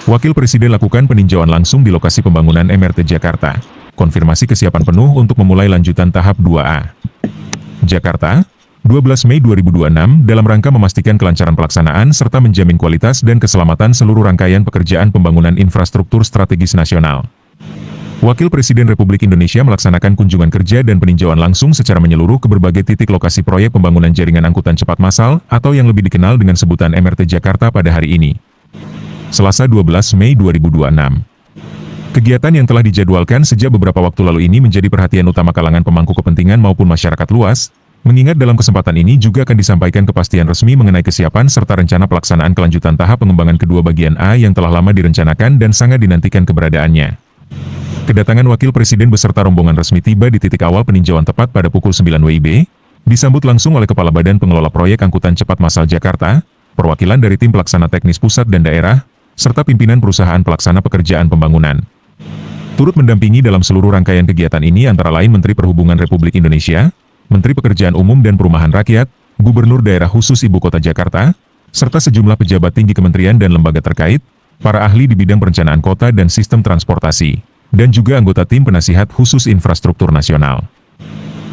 Wakil Presiden lakukan peninjauan langsung di lokasi pembangunan MRT Jakarta. Konfirmasi kesiapan penuh untuk memulai lanjutan tahap 2A. Jakarta, 12 Mei 2026 dalam rangka memastikan kelancaran pelaksanaan serta menjamin kualitas dan keselamatan seluruh rangkaian pekerjaan pembangunan infrastruktur strategis nasional. Wakil Presiden Republik Indonesia melaksanakan kunjungan kerja dan peninjauan langsung secara menyeluruh ke berbagai titik lokasi proyek pembangunan jaringan angkutan cepat massal atau yang lebih dikenal dengan sebutan MRT Jakarta pada hari ini. Selasa 12 Mei 2026. Kegiatan yang telah dijadwalkan sejak beberapa waktu lalu ini menjadi perhatian utama kalangan pemangku kepentingan maupun masyarakat luas, mengingat dalam kesempatan ini juga akan disampaikan kepastian resmi mengenai kesiapan serta rencana pelaksanaan kelanjutan tahap pengembangan kedua bagian A yang telah lama direncanakan dan sangat dinantikan keberadaannya. Kedatangan Wakil Presiden beserta rombongan resmi tiba di titik awal peninjauan tepat pada pukul 9 WIB, disambut langsung oleh Kepala Badan Pengelola Proyek Angkutan Cepat Massal Jakarta, perwakilan dari tim pelaksana teknis pusat dan daerah, serta pimpinan perusahaan pelaksana pekerjaan pembangunan. Turut mendampingi dalam seluruh rangkaian kegiatan ini antara lain Menteri Perhubungan Republik Indonesia, Menteri Pekerjaan Umum dan Perumahan Rakyat, Gubernur Daerah Khusus Ibu Kota Jakarta, serta sejumlah pejabat tinggi kementerian dan lembaga terkait, para ahli di bidang perencanaan kota dan sistem transportasi, dan juga anggota tim penasihat khusus infrastruktur nasional.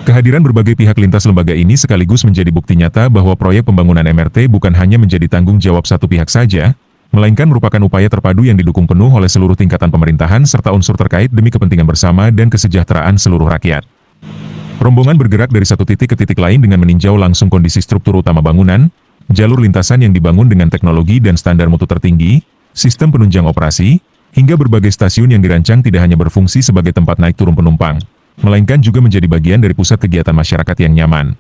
Kehadiran berbagai pihak lintas lembaga ini sekaligus menjadi bukti nyata bahwa proyek pembangunan MRT bukan hanya menjadi tanggung jawab satu pihak saja, melainkan merupakan upaya terpadu yang didukung penuh oleh seluruh tingkatan pemerintahan serta unsur terkait demi kepentingan bersama dan kesejahteraan seluruh rakyat. Rombongan bergerak dari satu titik ke titik lain dengan meninjau langsung kondisi struktur utama bangunan, jalur lintasan yang dibangun dengan teknologi dan standar mutu tertinggi, sistem penunjang operasi, hingga berbagai stasiun yang dirancang tidak hanya berfungsi sebagai tempat naik turun penumpang, melainkan juga menjadi bagian dari pusat kegiatan masyarakat yang nyaman,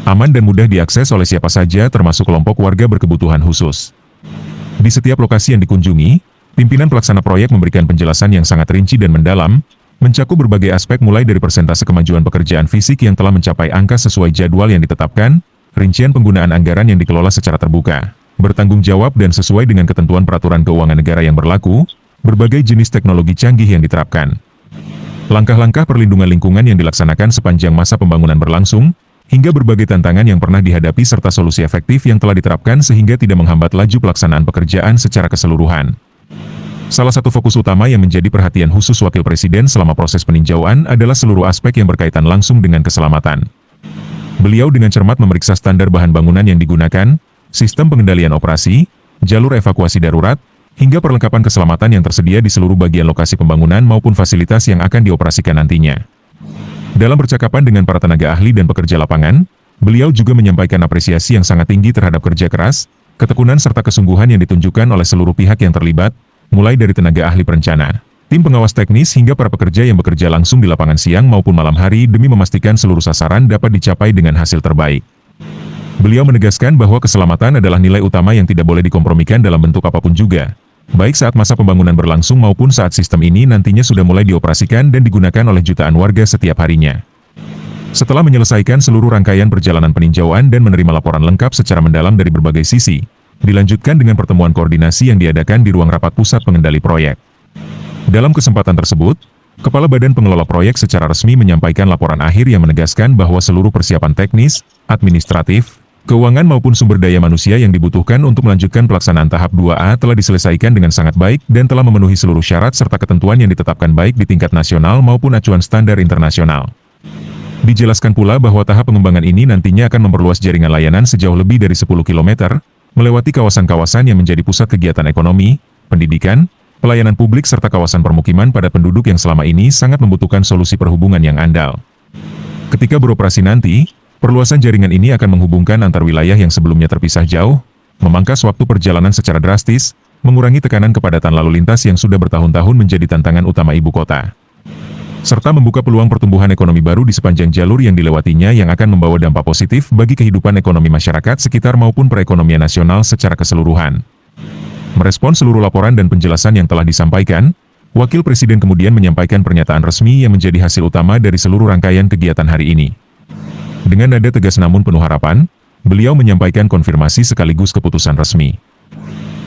aman dan mudah diakses oleh siapa saja termasuk kelompok warga berkebutuhan khusus. Di setiap lokasi yang dikunjungi, pimpinan pelaksana proyek memberikan penjelasan yang sangat rinci dan mendalam, mencakup berbagai aspek mulai dari persentase kemajuan pekerjaan fisik yang telah mencapai angka sesuai jadwal yang ditetapkan, rincian penggunaan anggaran yang dikelola secara terbuka, bertanggung jawab dan sesuai dengan ketentuan peraturan keuangan negara yang berlaku, berbagai jenis teknologi canggih yang diterapkan, langkah-langkah perlindungan lingkungan yang dilaksanakan sepanjang masa pembangunan berlangsung, hingga berbagai tantangan yang pernah dihadapi serta solusi efektif yang telah diterapkan sehingga tidak menghambat laju pelaksanaan pekerjaan secara keseluruhan. Salah satu fokus utama yang menjadi perhatian khusus Wakil Presiden selama proses peninjauan adalah seluruh aspek yang berkaitan langsung dengan keselamatan. Beliau dengan cermat memeriksa standar bahan bangunan yang digunakan, sistem pengendalian operasi, jalur evakuasi darurat, hingga perlengkapan keselamatan yang tersedia di seluruh bagian lokasi pembangunan maupun fasilitas yang akan dioperasikan nantinya. Dalam percakapan dengan para tenaga ahli dan pekerja lapangan, beliau juga menyampaikan apresiasi yang sangat tinggi terhadap kerja keras, ketekunan serta kesungguhan yang ditunjukkan oleh seluruh pihak yang terlibat, mulai dari tenaga ahli perencana, tim pengawas teknis hingga para pekerja yang bekerja langsung di lapangan siang maupun malam hari demi memastikan seluruh sasaran dapat dicapai dengan hasil terbaik. Beliau menegaskan bahwa keselamatan adalah nilai utama yang tidak boleh dikompromikan dalam bentuk apapun juga, baik saat masa pembangunan berlangsung maupun saat sistem ini nantinya sudah mulai dioperasikan dan digunakan oleh jutaan warga setiap harinya. Setelah menyelesaikan seluruh rangkaian perjalanan peninjauan dan menerima laporan lengkap secara mendalam dari berbagai sisi, dilanjutkan dengan pertemuan koordinasi yang diadakan di ruang rapat pusat pengendali proyek. Dalam kesempatan tersebut, Kepala Badan Pengelola Proyek secara resmi menyampaikan laporan akhir yang menegaskan bahwa seluruh persiapan teknis, administratif, keuangan maupun sumber daya manusia yang dibutuhkan untuk melanjutkan pelaksanaan tahap 2A telah diselesaikan dengan sangat baik dan telah memenuhi seluruh syarat serta ketentuan yang ditetapkan baik di tingkat nasional maupun acuan standar internasional. Dijelaskan pula bahwa tahap pengembangan ini nantinya akan memperluas jaringan layanan sejauh lebih dari 10 km, melewati kawasan-kawasan yang menjadi pusat kegiatan ekonomi, pendidikan, pelayanan publik serta kawasan permukiman padat penduduk yang selama ini sangat membutuhkan solusi perhubungan yang andal. Ketika beroperasi nanti, perluasan jaringan ini akan menghubungkan antar wilayah yang sebelumnya terpisah jauh, memangkas waktu perjalanan secara drastis, mengurangi tekanan kepadatan lalu lintas yang sudah bertahun-tahun menjadi tantangan utama ibu kota, serta membuka peluang pertumbuhan ekonomi baru di sepanjang jalur yang dilewatinya yang akan membawa dampak positif bagi kehidupan ekonomi masyarakat sekitar maupun perekonomian nasional secara keseluruhan. Merespon seluruh laporan dan penjelasan yang telah disampaikan, Wakil Presiden kemudian menyampaikan pernyataan resmi yang menjadi hasil utama dari seluruh rangkaian kegiatan hari ini. Dengan nada tegas namun penuh harapan, beliau menyampaikan konfirmasi sekaligus keputusan resmi.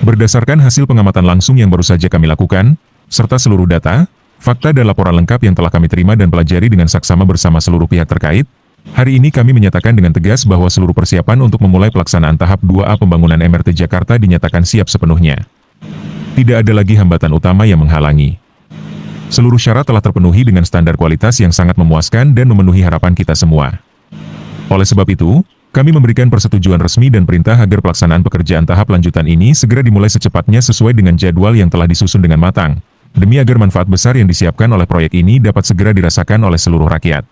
Berdasarkan hasil pengamatan langsung yang baru saja kami lakukan, serta seluruh data, fakta dan laporan lengkap yang telah kami terima dan pelajari dengan saksama bersama seluruh pihak terkait, hari ini kami menyatakan dengan tegas bahwa seluruh persiapan untuk memulai pelaksanaan tahap 2A pembangunan MRT Jakarta dinyatakan siap sepenuhnya. Tidak ada lagi hambatan utama yang menghalangi. Seluruh syarat telah terpenuhi dengan standar kualitas yang sangat memuaskan dan memenuhi harapan kita semua. Oleh sebab itu, kami memberikan persetujuan resmi dan perintah agar pelaksanaan pekerjaan tahap lanjutan ini segera dimulai secepatnya sesuai dengan jadwal yang telah disusun dengan matang, demi agar manfaat besar yang disiapkan oleh proyek ini dapat segera dirasakan oleh seluruh rakyat.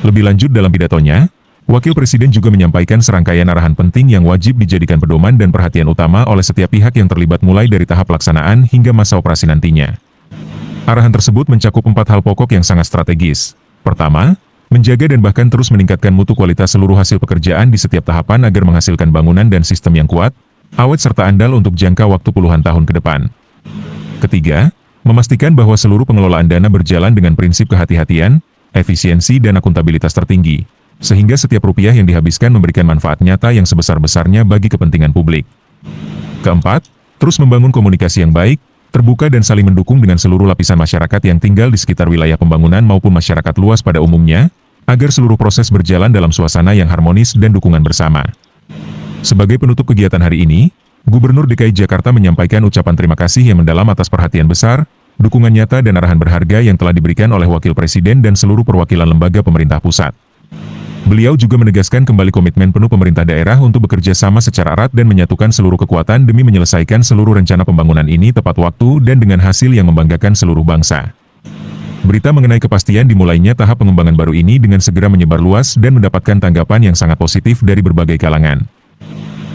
Lebih lanjut dalam pidatonya, Wakil Presiden juga menyampaikan serangkaian arahan penting yang wajib dijadikan pedoman dan perhatian utama oleh setiap pihak yang terlibat mulai dari tahap pelaksanaan hingga masa operasi nantinya. Arahan tersebut mencakup 4 hal pokok yang sangat strategis. Pertama, menjaga dan bahkan terus meningkatkan mutu kualitas seluruh hasil pekerjaan di setiap tahapan agar menghasilkan bangunan dan sistem yang kuat, awet serta andal untuk jangka waktu puluhan tahun ke depan. Ketiga, memastikan bahwa seluruh pengelolaan dana berjalan dengan prinsip kehati-hatian, efisiensi dan akuntabilitas tertinggi, sehingga setiap rupiah yang dihabiskan memberikan manfaat nyata yang sebesar-besarnya bagi kepentingan publik. Keempat, terus membangun komunikasi yang baik, terbuka dan saling mendukung dengan seluruh lapisan masyarakat yang tinggal di sekitar wilayah pembangunan maupun masyarakat luas pada umumnya, agar seluruh proses berjalan dalam suasana yang harmonis dan dukungan bersama. Sebagai penutup kegiatan hari ini, Gubernur DKI Jakarta menyampaikan ucapan terima kasih yang mendalam atas perhatian besar, dukungan nyata dan arahan berharga yang telah diberikan oleh Wakil Presiden dan seluruh perwakilan lembaga pemerintah pusat. Beliau juga menegaskan kembali komitmen penuh pemerintah daerah untuk bekerja sama secara erat dan menyatukan seluruh kekuatan demi menyelesaikan seluruh rencana pembangunan ini tepat waktu dan dengan hasil yang membanggakan seluruh bangsa. Berita mengenai kepastian dimulainya tahap pengembangan baru ini dengan segera menyebar luas dan mendapatkan tanggapan yang sangat positif dari berbagai kalangan.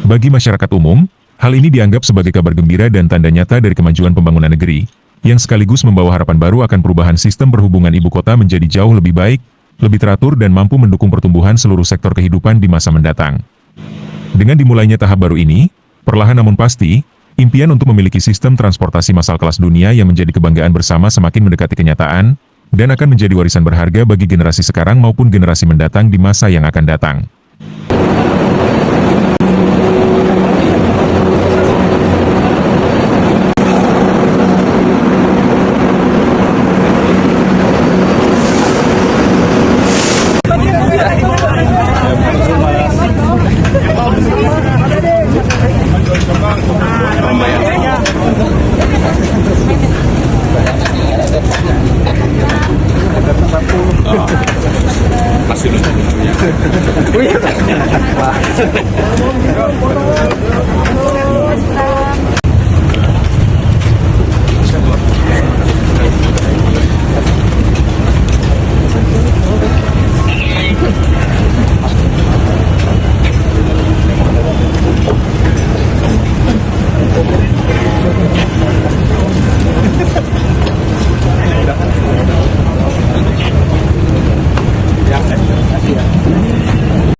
Bagi masyarakat umum, hal ini dianggap sebagai kabar gembira dan tanda nyata dari kemajuan pembangunan negeri, yang sekaligus membawa harapan baru akan perubahan sistem perhubungan ibu kota menjadi jauh lebih baik, lebih teratur dan mampu mendukung pertumbuhan seluruh sektor kehidupan di masa mendatang. Dengan dimulainya tahap baru ini, perlahan namun pasti, impian untuk memiliki sistem transportasi massal kelas dunia yang menjadi kebanggaan bersama semakin mendekati kenyataan, dan akan menjadi warisan berharga bagi generasi sekarang maupun generasi mendatang di masa yang akan datang.